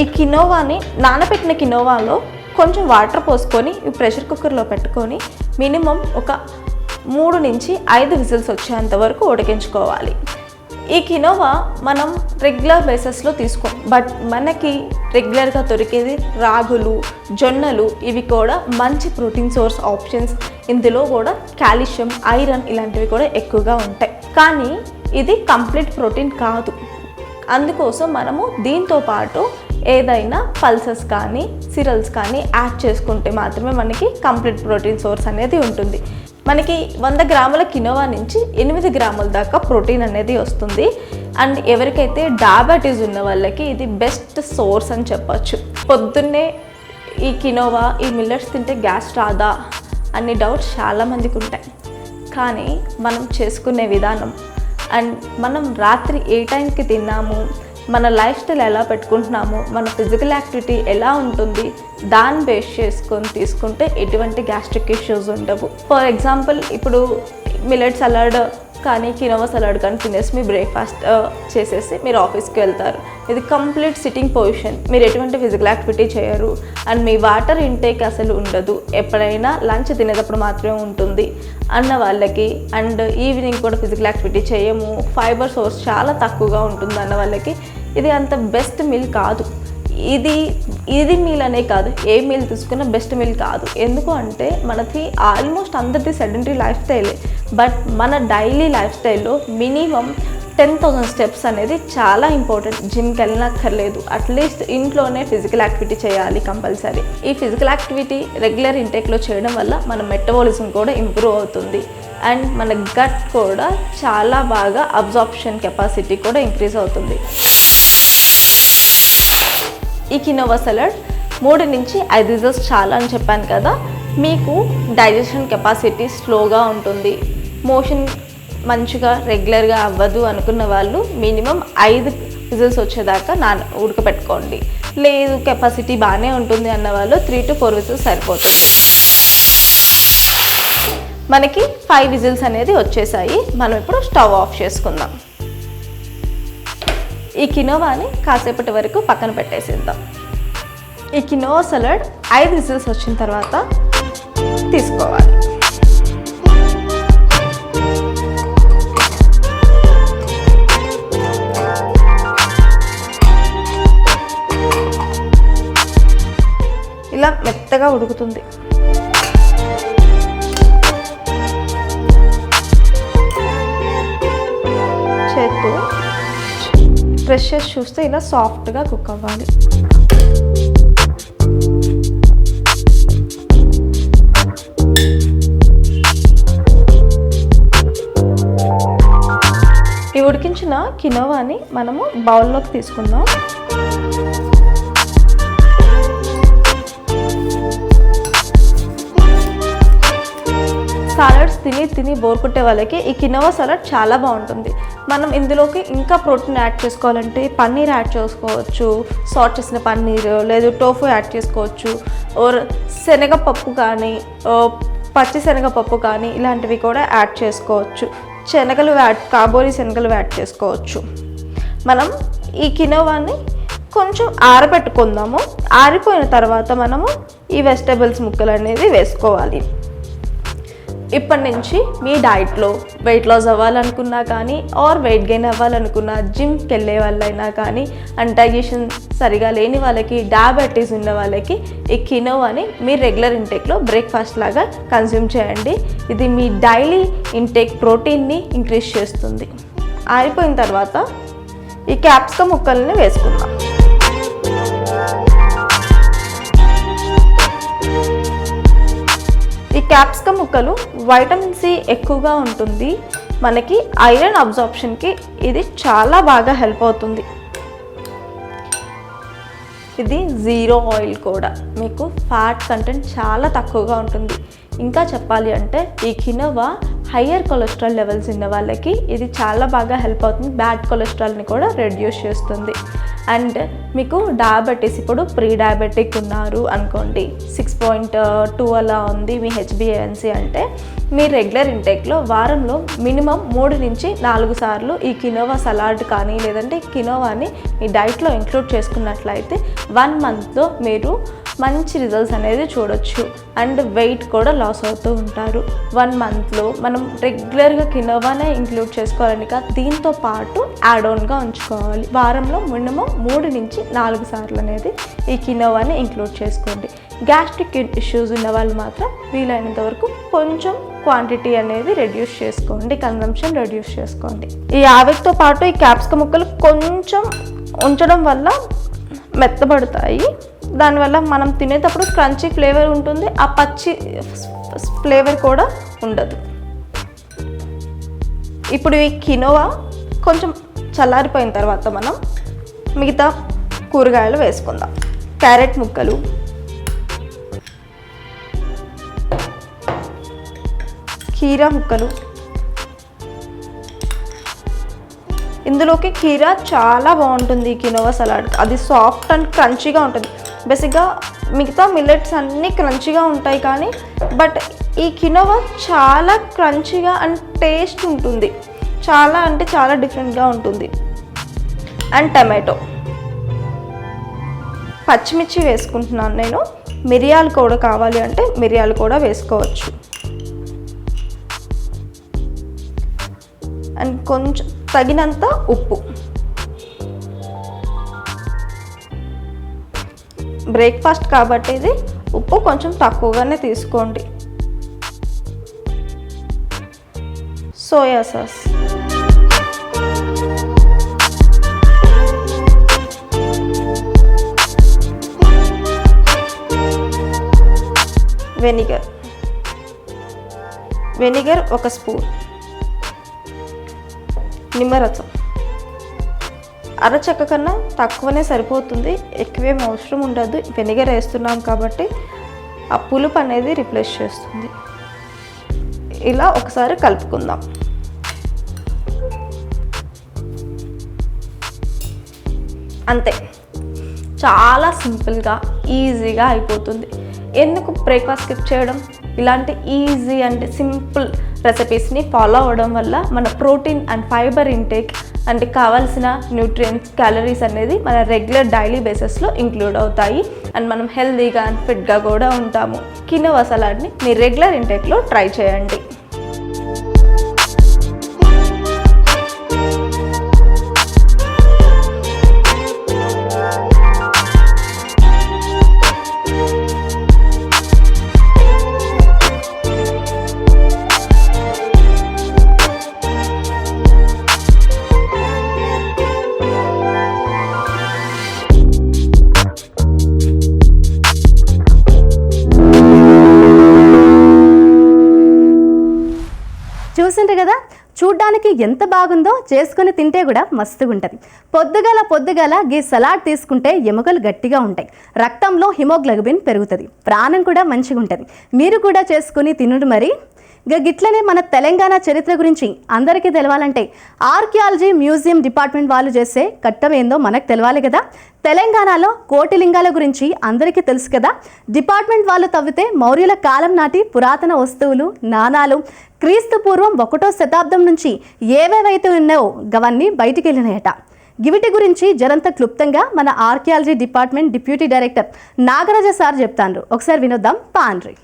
ఈ కినోవాని, నానబెట్టిన కినోవాలో కొంచెం వాటర్ పోసుకొని ఈ ప్రెషర్ కుక్కర్లో పెట్టుకొని మినిమం ఒక 3 నుంచి 5 విజిల్స్ వచ్చేంత వరకు ఉడికించుకోవాలి. ఈ కినోవా మనం రెగ్యులర్ బేసిస్లో తీసుకోం, బట్ మనకి రెగ్యులర్గా దొరికేది రాగులు, జొన్నలు, ఇవి కూడా మంచి ప్రోటీన్ సోర్స్ ఆప్షన్స్. ఇందులో కూడా కాల్షియం, ఐరన్ ఇలాంటివి కూడా ఎక్కువగా ఉంటాయి. కానీ ఇది కంప్లీట్ ప్రోటీన్ కాదు. అందుకోసం మనము దీంతో పాటు ఏదైనా పల్సెస్ కానీ సిరల్స్ కానీ యాడ్ చేసుకుంటే మాత్రమే మనకి కంప్లీట్ ప్రోటీన్ సోర్స్ అనేది ఉంటుంది. మనకి 100 గ్రాముల కినోవా నుంచి 8 గ్రాముల దాకా ప్రోటీన్ అనేది వస్తుంది. అండ్ ఎవరికైతే డయాబెటీస్ ఉన్న వాళ్ళకి ఇది బెస్ట్ సోర్స్ అని చెప్పచ్చు. పొద్దున్నే ఈ కినోవా, ఈ మిల్లెట్స్ తింటే గ్యాస్ రాదా అన్ని డౌట్స్ చాలామందికి ఉంటాయి. కానీ మనం చేసుకునే విధానం అండ్ మనం రాత్రి ఏ టైంకి తిన్నాము, మన లైఫ్ స్టైల్ ఎలా పెట్టుకుంటున్నాము, మన ఫిజికల్ యాక్టివిటీ ఎలా ఉంటుంది, దాన్ని బేస్ చేసుకొని తీసుకుంటే ఎటువంటి గ్యాస్ట్రిక్ ఇష్యూస్ ఉండవు. ఫర్ ఎగ్జాంపుల్ ఇప్పుడు మిల్లెట్ సలాడ్ కానీ కినోవా సలాడ్ కానీ తినేసి మీ బ్రేక్ఫాస్ట్ చేసేసి మీరు ఆఫీస్కి వెళ్తారు. ఇది కంప్లీట్ సిట్టింగ్ పొజిషన్, మీరు ఎటువంటి ఫిజికల్ యాక్టివిటీ చేయరు అండ్ మీ వాటర్ ఇంటేక్ అసలు ఉండదు, ఎప్పుడైనా లంచ్ తినేటప్పుడు మాత్రమే ఉంటుంది అన్న వాళ్ళకి, అండ్ ఈవినింగ్ కూడా ఫిజికల్ యాక్టివిటీ చేయము, ఫైబర్ సోర్స్ చాలా తక్కువగా ఉంటుంది అన్న వాళ్ళకి ఇది అంత బెస్ట్ మీల్ కాదు. ఇది మీల్ అనే కాదు, ఏ మీల్ తీసుకున్న బెస్ట్ మీల్ కాదు. ఎందుకు అంటే మనకి ఆల్మోస్ట్ అందరిది సెడెంటరీ లైఫ్ స్టైలే, బట్ మన డైలీ లైఫ్ స్టైల్లో మినిమం 10,000 స్టెప్స్ అనేది చాలా ఇంపార్టెంట్. జిమ్కి వెళ్ళనక్కర్లేదు, అట్లీస్ట్ ఇంట్లోనే ఫిజికల్ యాక్టివిటీ చేయాలి కంపల్సరీ. ఈ ఫిజికల్ యాక్టివిటీ రెగ్యులర్ ఇంటేక్లో చేయడం వల్ల మన మెటబాలిజం కూడా ఇంప్రూవ్ అవుతుంది అండ్ మన గట్ కూడా చాలా బాగా అబ్జార్ప్షన్ కెపాసిటీ కూడా ఇంక్రీజ్ అవుతుంది. ఈ కినోవా సలాడ్ 3 నుంచి 5 రిజల్ట్స్ చాలా అని చెప్పాను కదా. మీకు డైజెషన్ కెపాసిటీ స్లోగా ఉంటుంది, మోషన్ మంచిగా రెగ్యులర్గా అవ్వదు అనుకున్న వాళ్ళు మినిమం 5 విజిల్స్ వచ్చేదాకా ఉడకపెట్టుకోండి. లేదు కెపాసిటీ బాగానే ఉంటుంది అన్న వాళ్ళు 3 to 4 విజిల్స్ సరిపోతుంది. మనకి 5 విజిల్స్ అనేది వచ్చేసాయి. మనం ఇప్పుడు స్టవ్ ఆఫ్ చేసుకుందాం. ఈ కినోవాని కాసేపటి వరకు పక్కన పెట్టేసేద్దాం. ఈ కినోవా సలాడ్ 5 విజిల్స్ వచ్చిన తర్వాత తీసుకోవాలి. ఇలా మెత్తగా ఉడుకుతుంది. చేత్తో ప్రెస్ చేసి చూస్తే ఇలా సాఫ్ట్గా కుక్ అవ్వాలి. ఈ ఉడికించిన కినోవాని మనము బౌల్లోకి తీసుకుందాం. సాలడ్స్ తిని బోర్ కొట్టే వాళ్ళకి ఈ కినోవా సలాడ్ చాలా బాగుంటుంది. మనం ఇందులోకి ఇంకా ప్రోటీన్ యాడ్ చేసుకోవాలంటే పన్నీర్ యాడ్ చేసుకోవచ్చు, సాట్ చేసిన పన్నీర్, లేదు టోఫు యాడ్ చేసుకోవచ్చు, ఓర్ శనగపప్పు కానీ పచ్చి శనగపప్పు కానీ ఇలాంటివి కూడా యాడ్ చేసుకోవచ్చు. కాబోలి శనగలు యాడ్ చేసుకోవచ్చు. మనం ఈ కినోవాని కొంచెం ఆరబెట్టుకుందాము. ఆరిపోయిన తర్వాత మనము ఈ వెజిటబుల్స్ ముక్కలు అనేది వేసుకోవాలి. ఇప్పటి నుంచి మీ డైట్లో వెయిట్ లాస్ అవ్వాలనుకున్నా కానీ ఆర్ వెయిట్ గెయిన్ అవ్వాలనుకున్నా, జిమ్కి వెళ్ళే వాళ్ళైనా కానీ, అండ్ డైజెషన్ సరిగా లేని వాళ్ళకి, డయాబెటీస్ ఉన్న వాళ్ళకి ఈ కినోవాని మీరు రెగ్యులర్ ఇంటేక్లో బ్రేక్ఫాస్ట్ లాగా కన్జ్యూమ్ చేయండి. ఇది మీ డైలీ ఇంటేక్ ప్రోటీన్ని ఇంక్రీజ్ చేస్తుంది. ఆరిపోయిన తర్వాత ఈ క్యాప్సికమ్ ముక్కల్ని వేసుకుందాం. ఈ క్యాప్సికమ్ ముక్కలు వైటమిన్ సి ఎక్కువగా ఉంటుంది, మనకి ఐరన్ అబ్జార్ప్షన్కి ఇది చాలా బాగా హెల్ప్ అవుతుంది. ఇది జీరో ఆయిల్ కూడా, మీకు ఫ్యాట్ కంటెంట్ చాలా తక్కువగా ఉంటుంది. ఇంకా చెప్పాలి అంటే ఈ కినోవా హయ్యర్ కొలెస్ట్రాల్ లెవెల్స్ ఉన్న వాళ్ళకి ఇది చాలా బాగా హెల్ప్ అవుతుంది. బ్యాడ్ కొలెస్ట్రాల్ని కూడా రెడ్యూస్ చేస్తుంది. అండ్ మీకు డయాబెటీస్, ఇప్పుడు ప్రీ డయాబెటిక్ ఉన్నారు అనుకోండి, 6.2 అలా ఉంది మీ HbA1c అంటే, మీ రెగ్యులర్ ఇంటేక్లో వారంలో మినిమం 3 నుంచి 4 సార్లు ఈ కినోవా సలాడ్ కానీ లేదంటే కినోవాని మీ డైట్లో ఇంక్లూడ్ చేసుకున్నట్లయితే 1 మంత్లో మీరు మంచి రిజల్ట్స్ అనేది చూడొచ్చు. అండ్ వెయిట్ కూడా లాస్ అవుతూ ఉంటారు. 1 మంత్లో మనం రెగ్యులర్గా కినోవానే ఇంక్లూడ్ చేసుకోవాలని కాదు, దీంతో పాటు యాడ్ ఆన్గా ఉంచుకోవాలి. వారంలో మినిమం 3 నుంచి 4 సార్లు అనేది ఈ కినోవాని ఇంక్లూడ్ చేసుకోండి. గ్యాస్ట్రిక్ ఇష్యూస్ ఉన్న వాళ్ళు మాత్రం వీలైనంత వరకు కొంచెం క్వాంటిటీ అనేది రెడ్యూస్ చేసుకోండి, కన్జంప్షన్ రెడ్యూస్ చేసుకోండి. ఈ ఆవిరితో పాటు ఈ క్యాప్సికమ్ ముక్కలు కొంచెం ఉంచడం వల్ల మెత్తబడతాయి. దానివల్ల మనం తినేటప్పుడు క్రంచీ ఫ్లేవర్ ఉంటుంది, ఆ పచ్చి ఫ్లేవర్ కూడా ఉండదు. ఇప్పుడు ఈ కినోవా కొంచెం చల్లారిపోయిన తర్వాత మనం మిగతా కూరగాయలు వేసుకుందాం. క్యారెట్ ముక్కలు, కీరా ముక్కలు. ఇందులోకి కీరా చాలా బాగుంటుంది ఈ కినోవా సలాడ్, అది సాఫ్ట్ అండ్ క్రంచీగా ఉంటుంది. బేసిక్గా మిగతా మిల్లెట్స్ అన్నీ క్రంచీగా ఉంటాయి కానీ బట్ ఈ కినోవా చాలా క్రంచీగా అండ్ టేస్ట్ ఉంటుంది. చాలా అంటే చాలా డిఫరెంట్గా ఉంటుంది. అండ్ టమాటో, పచ్చిమిర్చి వేసుకుంటున్నాను నేను. మిరియాలు కూడా కావాలి అంటే మిరియాలు కూడా వేసుకోవచ్చు. అండ్ కొంచెం తగినంత ఉప్పు. బ్రేక్ఫాస్ట్ కాబట్టి ఇది ఉప్పు కొంచెం తక్కువగానే తీసుకోండి. సోయా సాస్, వెనిగర్ 1 స్పూన్, నిమ్మరసం అరచెక్క కన్నా తక్కువనే సరిపోతుంది, ఎక్కువేం అవసరం ఉండదు. వెనిగర్ వేస్తున్నాం కాబట్టి ఆ పులుపు అనేది రిప్లేస్ చేస్తుంది. ఇలా ఒకసారి కలుపుకుందాం. అంతే, చాలా సింపుల్గా ఈజీగా అయిపోతుంది. ఎందుకు బ్రేక్ఫాస్ట్ స్కిప్ చేయడం? ఇలాంటి ఈజీ అండ్ సింపుల్ రెసిపీస్ని ఫాలో అవ్వడం వల్ల మన ప్రోటీన్ అండ్ ఫైబర్ ఇంటేక్ అంటే కావాల్సిన న్యూట్రియంట్స్, క్యాలరీస్ అనేది మన రెగ్యులర్ డైలీ బేసిస్లో ఇంక్లూడ్ అవుతాయి. అండ్ మనం హెల్తీగా అండ్ ఫిట్గా కూడా ఉంటాము. కినోవా సలాడ్ని మీ రెగ్యులర్ ఇంటేక్లో ట్రై చేయండి. చూసిండ్రు కదా, చూడ్డానికి ఎంత బాగుందో, చేసుకుని తింటే కూడా మస్తుగా ఉంటుంది. పొద్దుగాల గీ సలాడ్ తీసుకుంటే ఎముకలు గట్టిగా ఉంటాయి, రక్తంలో హిమోగ్లోబిన్ పెరుగుతుంది, ప్రాణం కూడా మంచిగా ఉంటుంది. మీరు కూడా చేసుకుని తినుడు మరి. గిట్లనే మన తెలంగాణ చరిత్ర గురించి అందరికీ తెలవాలంటే ఆర్కియాలజీ మ్యూజియం డిపార్ట్మెంట్ వాళ్ళు చేసే కట్టం ఏందో మనకు తెలవాలి కదా. తెలంగాణలో కోటిలింగాల గురించి అందరికీ తెలుసు కదా. డిపార్ట్మెంట్ వాళ్ళు తవ్వితే మౌర్యుల కాలం నాటి పురాతన వస్తువులు, నాణాలు క్రీస్తు పూర్వం 1వ శతాబ్దం నుంచి ఏవేవైతే ఉన్నాయో గవన్నీ బయటికి వెళ్ళినాయట. గివిటి గురించి జరంత క్లుప్తంగా మన archaeology department deputy director Nagaraja sir చెప్తాండ్రు. ఒకసారి వినొద్దాం పాండ్రి.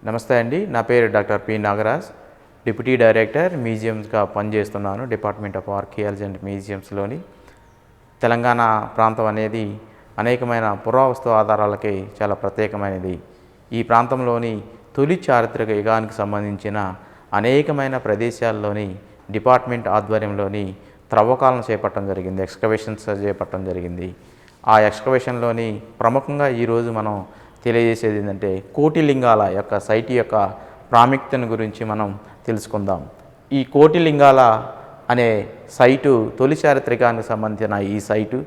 నమస్తే అండి, నా పేరు doctor P Nagaraj, deputy director మ్యూజియంస్గా పనిచేస్తున్నాను డిపార్ట్మెంట్ ఆఫ్ ఆర్కియాలజీ అండ్ మ్యూజియంస్లోని. తెలంగాణ ప్రాంతం అనేది అనేకమైన పురావస్తు ఆధారాలకి చాలా ప్రత్యేకమైనది. ఈ ప్రాంతంలోని తొలి చారిత్రక యుగానికి సంబంధించిన అనేకమైన ప్రదేశాల్లోని డిపార్ట్మెంట్ ఆధ్వర్యంలోని త్రవ్వకాలను చేపట్టడం జరిగింది, ఎక్స్కవేషన్స్ చేపట్టడం జరిగింది. ఆ ఎక్స్కవేషన్లోని ప్రముఖంగా ఈరోజు మనం తెలియజేసేది ఏంటంటే కోటిలింగాల యొక్క సైట్ యొక్క ప్రాముఖ్యతను గురించి మనం తెలుసుకుందాం. ఈ కోటిలింగాల అనే సైటు తొలి చారిత్రకానికి సంబంధించిన ఈ సైటు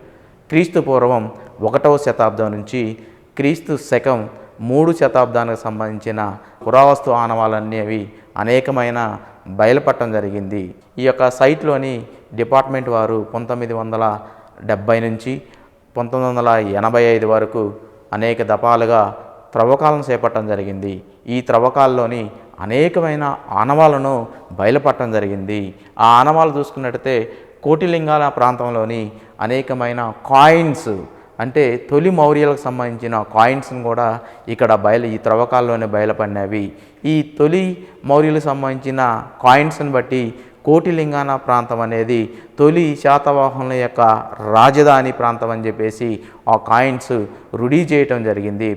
క్రీస్తు పూర్వం 1వ శతాబ్దం నుంచి క్రీస్తు శకం 3 శతాబ్దానికి సంబంధించిన పురావస్తు ఆనవాలనేవి అనేకమైన బయలుపడటం జరిగింది. ఈ యొక్క సైట్లోని డిపార్ట్మెంట్ వారు 1970 నుంచి 1985 వరకు అనేక దఫాలుగా త్రవ్వకాలను చేపట్టడం జరిగింది. ఈ త్రవ్వకాల్లోని అనేకమైన ఆనవాలను బయలుపట్టడం జరిగింది. ఆ ఆనవాలు చూసుకున్నట్టయితే కోటిలింగాల ప్రాంతంలోని అనేకమైన కాయిన్స్, అంటే తొలి మౌర్యులకు సంబంధించిన కాయిన్స్ను కూడా ఇక్కడ ఈ త్రవ్వకాల్లోనే బయలుపడినవి. ఈ తొలి మౌర్యులకు సంబంధించిన కాయిన్స్ని బట్టి కోటిలింగాల ప్రాంతం అనేది తొలి శాతవాహనుల యొక్క రాజధాని ప్రాంతం అని చెప్పేసి ఆ కాయిన్స్ రుడీ చేయటం జరిగింది,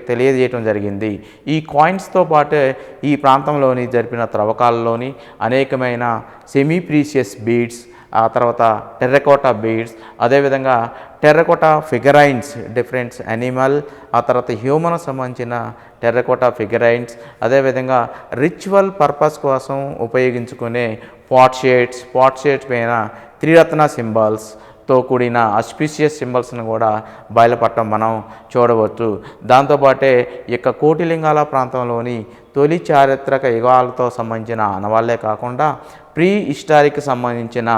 తెలియజేయటం జరిగింది. ఈ కాయిన్స్తో పాటు ఈ ప్రాంతంలోని జరిపిన త్రవ్వకాలలోని అనేకమైన సెమీ ప్రీషియస్ బీడ్స్, ఆ తర్వాత టెర్రకోటా బీడ్స్, అదేవిధంగా టెర్రకోటా ఫిగరైన్స్, డిఫరెంట్ యానిమల్, ఆ తర్వాత హ్యూమన్ సంబంధించిన టెర్రకోటా ఫిగరైన్స్, అదేవిధంగా రిచువల్ పర్పస్ కోసం ఉపయోగించుకునే పాట్ షేడ్స్ పైన త్రిరత్న సింబల్స్తో కూడిన అస్పీషియస్ సింబల్స్ను కూడా బయలుపడటం మనం చూడవచ్చు. దాంతోపాటే ఈ యొక్క కోటిలింగాల ప్రాంతంలోని తొలి చారిత్రక యుగాలతో సంబంధించిన ఆనవాళ్ళే కాకుండా ప్రీ హిస్టారిక్ సంబంధించిన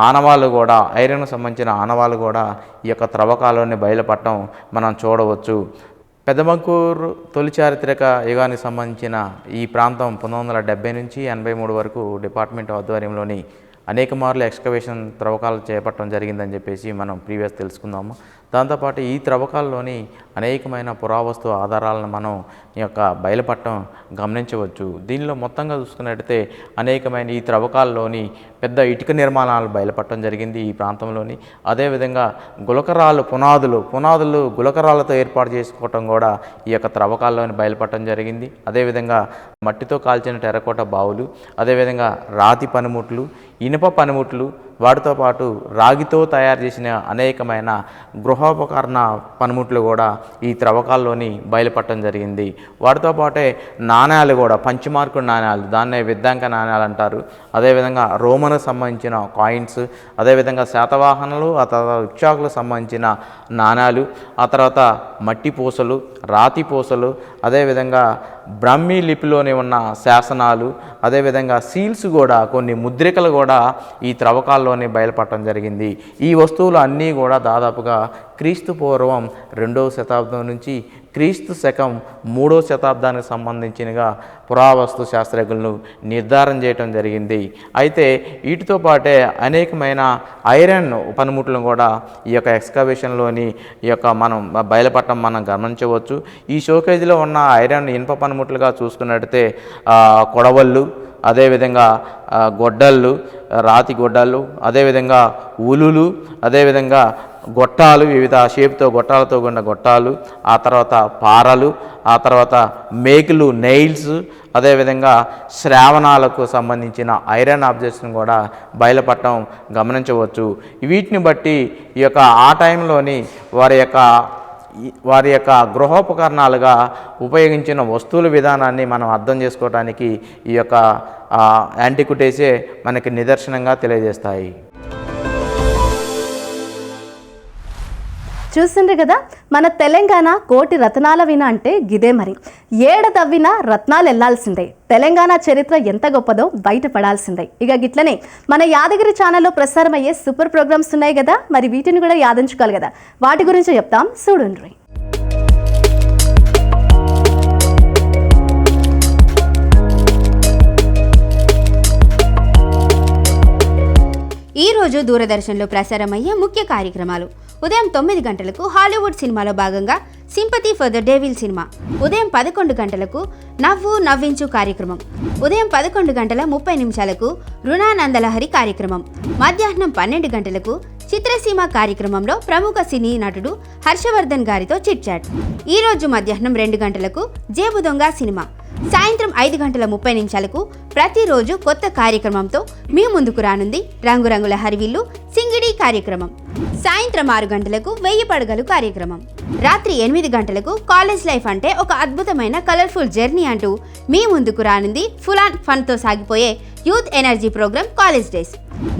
ఆనవాళ్ళు కూడా, ఐరన్ సంబంధించిన ఆనవాళ్ళు కూడా ఈ యొక్క త్రవ్వకాల్లోనే బయలుపడటం మనం చూడవచ్చు. పెద్దబంకూరు తొలి చారిత్రక యుగానికి సంబంధించిన ఈ ప్రాంతం 1970 నుంచి 83 వరకు డిపార్ట్మెంట్ ఆధ్వర్యంలోని అనేక మార్లు ఎక్స్కవేషన్ త్రవ్వకాలు చేపట్టడం జరిగిందని చెప్పేసి మనం ప్రీవియస్ తెలుసుకుందాము. దాంతోపాటు ఈ త్రవ్వకాల్లోని అనేకమైన పురావస్తు ఆధారాలను మనం ఈ యొక్క బయలుపడటం గమనించవచ్చు. దీనిలో మొత్తంగా చూసుకున్నట్టయితే అనేకమైన ఈ త్రవ్వకాల్లోని పెద్ద ఇటుక నిర్మాణాలు బయలుపడటం జరిగింది ఈ ప్రాంతంలోని. అదేవిధంగా గులకరాళ్ళు పునాదులు గులకరాళ్ళతో ఏర్పాటు చేసుకోవటం కూడా ఈ యొక్క త్రవ్వకాల్లోని బయలుపడటం జరిగింది. అదేవిధంగా మట్టితో కాల్చిన టెర్రకోట బావులు, అదేవిధంగా రాతి పనిముట్లు, ఇనుప పనిముట్లు, వాటితో పాటు రాగితో తయారు చేసిన అనేకమైన గృహోపకరణ పనిముట్లు కూడా ఈ త్రవ్వకాల్లోని బయలుపడటం జరిగింది. వాటితో పాటే నాణ్యాలు కూడా, పంచమార్కుడు నాణ్యాలు, దాన్నే విద్యాంక నాణ్యాలు అంటారు. అదేవిధంగా రోమన్కు సంబంధించిన కాయిన్స్, అదేవిధంగా శాతవాహనలు, ఆ తర్వాత ఇక్షాకులకు సంబంధించిన నాణ్యాలు, ఆ తర్వాత మట్టి పూసలు, రాతి పూసలు, అదేవిధంగా బ్రాహ్మీ లిపిలోని ఉన్న శాసనాలు, అదేవిధంగా సీల్స్ కూడా, కొన్ని ముద్రికలు కూడా ఈ త్రవ్వకాల్లోనే బయలుపడటం జరిగింది. ఈ వస్తువులు అన్నీ కూడా దాదాపుగా క్రీస్తు పూర్వం 2వ శతాబ్దం నుంచి క్రీస్తు శకం 3వ శతాబ్దానికి సంబంధించినగా పురావస్తు శాస్త్రజ్ఞులు నిర్ధారణ చేయటం జరిగింది. అయితే వీటితో పాటే అనేకమైన ఐరన్ పనిముట్లను కూడా ఈ యొక్క ఎక్స్కవేషన్లోని ఈ యొక్క మనం బయలుపడటం మనం గమనించవచ్చు. ఈ షోకేజ్లో ఉన్న ఐరన్ ఇనుప పనిముట్లుగా చూసుకున్నట్టయితే కొడవళ్ళు, అదేవిధంగా గొడ్డళ్ళు, రాతి గొడ్డళ్ళు, అదేవిధంగా ఉలులు, అదేవిధంగా గొట్టాలు, వివిధ షేప్తో గొట్టాలతో ఉన్న గొట్టాలు, ఆ తర్వాత పారలు, ఆ తర్వాత మేకులు, నెయిల్స్, అదేవిధంగా శ్రావణాలకు సంబంధించిన ఐరన్ ఆబ్జెక్ట్స్ని కూడా బయలుపడటం గమనించవచ్చు. వీటిని బట్టి ఈ యొక్క ఆ టైంలోని వారి యొక్క గృహోపకరణాలుగా ఉపయోగించిన వస్తువుల విధానాన్ని మనం అర్థం చేసుకోవడానికి ఈ యొక్క యాంటిక్విటీసే మనకి నిదర్శనంగా తెలియజేస్తాయి. చూసిండ్రు కదా, మన తెలంగాణ కోటి రత్నాల విన అంటే గిదే మరి. ఏడ తవ్వినా రత్నాలు వెళ్లాల్సిందే. తెలంగాణ చరిత్ర ఎంత గొప్పదో బయటపడాల్సిందే. ఇక గిట్లనే మన యాదగిరి ఛానల్లో ప్రసారం అయ్యే సూపర్ ప్రోగ్రామ్స్ ఉన్నాయి కదా, మరి వీటిని కూడా యాదించుకోవాలి కదా. వాటి గురించి చెప్తాం, చూడండి. ఈరోజు దూరదర్శన్లో ప్రసారమయ్యే ముఖ్య కార్యక్రమాలు: ఉదయం 9 గంటలకు హాలీవుడ్ సినిమాలో భాగంగా sympathy for the devil cinema, ఉదయం 11 గంటలకు నవ్వు నవ్వించు కార్యక్రమం, ఉదయం 11:30 రుణానందలహరి కార్యక్రమం, మధ్యాహ్నం 12 గంటలకు చిత్రసీమ కార్యక్రమంలో ప్రముఖ సినీ నటుడు హర్షవర్ధన్ గారితో చిట్ చాట్. ఈరోజు మధ్యాహ్నం 2 గంటలకు జేబు దొంగ సినిమా, సాయంత్రం 5:30 ప్రతిరోజు కొత్త కార్యక్రమంతో మీ ముందుకు రానుంది రంగురంగుల హరివిల్లు సింగిడి కార్యక్రమం. సాయంత్రం 6 గంటలకు 1000 పడగలు కార్యక్రమం. రాత్రి 8 గంటలకు కాలేజ్ లైఫ్ అంటే ఒక అద్భుతమైన కలర్ఫుల్ జర్నీ అంటూ మీ ముందుకు రానుంది ఫుల్ ఆన్ ఫన్తో సాగిపోయే youth energy program college days.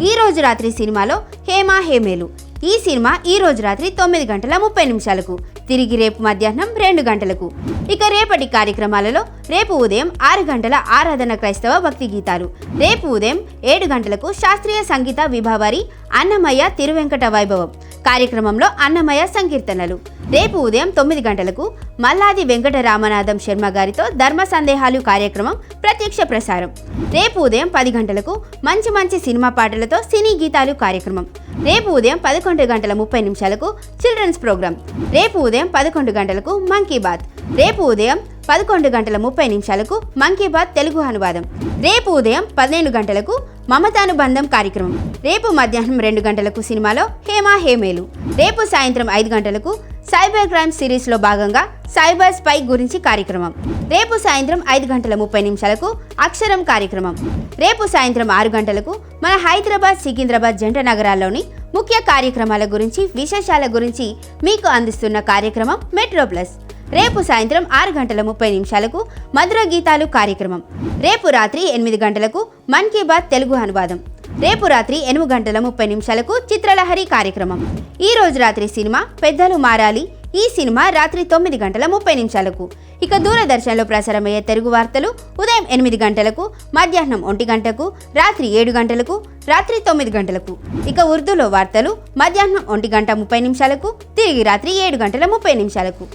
ఈ రోజు రాత్రి సినిమాలో హేమా హేమేలు. ఈ సినిమా ఈ రోజు రాత్రి 9:30 తిరిగి రేపు మధ్యాహ్నం 2 గంటలకు. ఇక రేపటి కార్యక్రమాలలో రేపు ఉదయం 6 గంటల ఆరాధన క్రైస్తవ భక్తి గీతాలు, రేపు ఉదయం 7 గంటలకు శాస్త్రీయ సంగీత విభావారి అన్నమయ్య తిరువెంకట వైభవం కార్యక్రమంలో అన్నమయ్య సంకీర్తనలు, రేపు ఉదయం 9 గంటలకు మల్లాది వెంకట రామనాథం శర్మ గారితో ధర్మ సందేహాలు కార్యక్రమం ప్రత్యక్ష ప్రసారం, రేపు ఉదయం 10 గంటలకు మంచి మంచి సినిమా పాటలతో సినీ గీతాలు కార్యక్రమం, రేపు ఉదయం 11:30 చిల్డ్రన్స్ ప్రోగ్రామ్, రేపు ఉదయం 11 గంటలకు మంకీ బాత్, రేపు ఉదయం 11:30 మంకీ బాత్ తెలుగు అనువాదం, రేపు ఉదయం 12 గంటలకు మమతానుబంధం కార్యక్రమం, రేపు మధ్యాహ్నం 2 గంటలకు సినిమాలో హేమా హేమేలు, రేపు సాయంత్రం 5 గంటలకు సైబర్ క్రైమ్ సిరీస్లో భాగంగా సైబర్ స్పై గురించి కార్యక్రమం. రేపు సాయంత్రం 5:30 అక్షరం కార్యక్రమం. రేపు సాయంత్రం 6 గంటలకు మన హైదరాబాద్ సికింద్రాబాద్ జంట నగరాల్లోని ముఖ్య కార్యక్రమాల గురించి విశేషాల గురించి మీకు అందిస్తున్న కార్యక్రమం మెట్రో ప్లస్. రేపు సాయంత్రం 6:30 మధుర గీతాలు కార్యక్రమం. రేపు రాత్రి 8 గంటలకు మన్ కీ బాత్ తెలుగు అనువాదం. రేపు రాత్రి 8:30 చిత్రలహరి కార్యక్రమం. ఈ రోజు రాత్రి సినిమా పెద్దలు మారాలి. ఈ సినిమా రాత్రి 9:30 ఇక దూరదర్శన్లో ప్రసారమయ్యే తెలుగు వార్తలు ఉదయం 8 గంటలకు, మధ్యాహ్నం 1 గంటకు, రాత్రి 7 గంటలకు, రాత్రి 9 గంటలకు. ఇక ఉర్దూలో వార్తలు మధ్యాహ్నం 1:30 తిరిగి రాత్రి 7:30.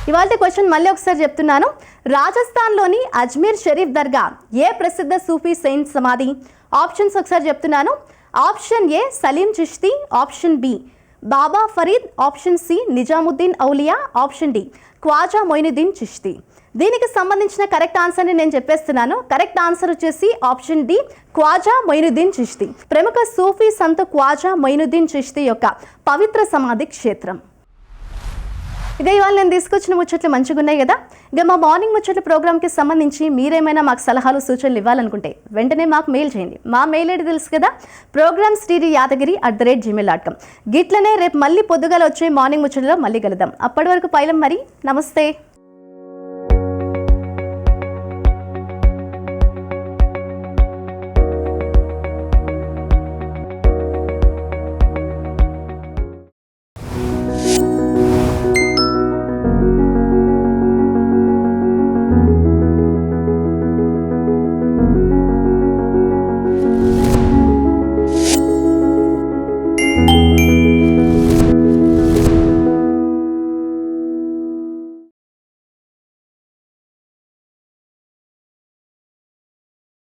ఇవాళ క్వశ్చన్ మళ్ళీ ఒకసారి చెప్తున్నాను. రాజస్థాన్లోని అజ్మీర్ షరీఫ్ దర్గా ఏ ప్రసిద్ధ సూఫీ సెయింట్ సమాధి? ఆప్షన్స్ ఒకసారి చెప్తున్నాను. Option A Salim Chishti, option B Baba Farid, option C Nizamuddin Auliya, option D Khwaja Moinuddin Chishti. దీనికి సంబంధించిన కరెక్ట్ ఆన్సర్ని నేను చెప్పేస్తున్నాను. కరెక్ట్ ఆన్సర్ వచ్చేసి ఆప్షన్ డి ఖ్వాజా మొయినుద్దీన్ చిష్తి. ప్రముఖ సూఫీ సంత్ ఖ్వాజా మొయినుద్దీన్ చిష్తి యొక్క పవిత్ర సమాధి క్షేత్రం. ఇక ఇవాళ నేను తీసుకొచ్చిన ముచ్చట్లు మంచిగా ఉన్నాయి కదా. ఇక మా మార్నింగ్ ముచ్చట్ల ప్రోగ్రామ్కి సంబంధించి మీరేమైనా మాకు సలహాలు సూచనలు ఇవ్వాలనుకుంటే వెంటనే మాకు మెయిల్ చేయండి. మా మెయిల్ ఐడి తెలుసు కదా, programs@gmail.com. గిట్లనే రేపు మళ్ళీ పొద్దుగాల వచ్చే మార్నింగ్ ముచ్చట్లో మళ్ళీ కలుద్దాం. అప్పటి వరకు పైలం మరి నమస్తే.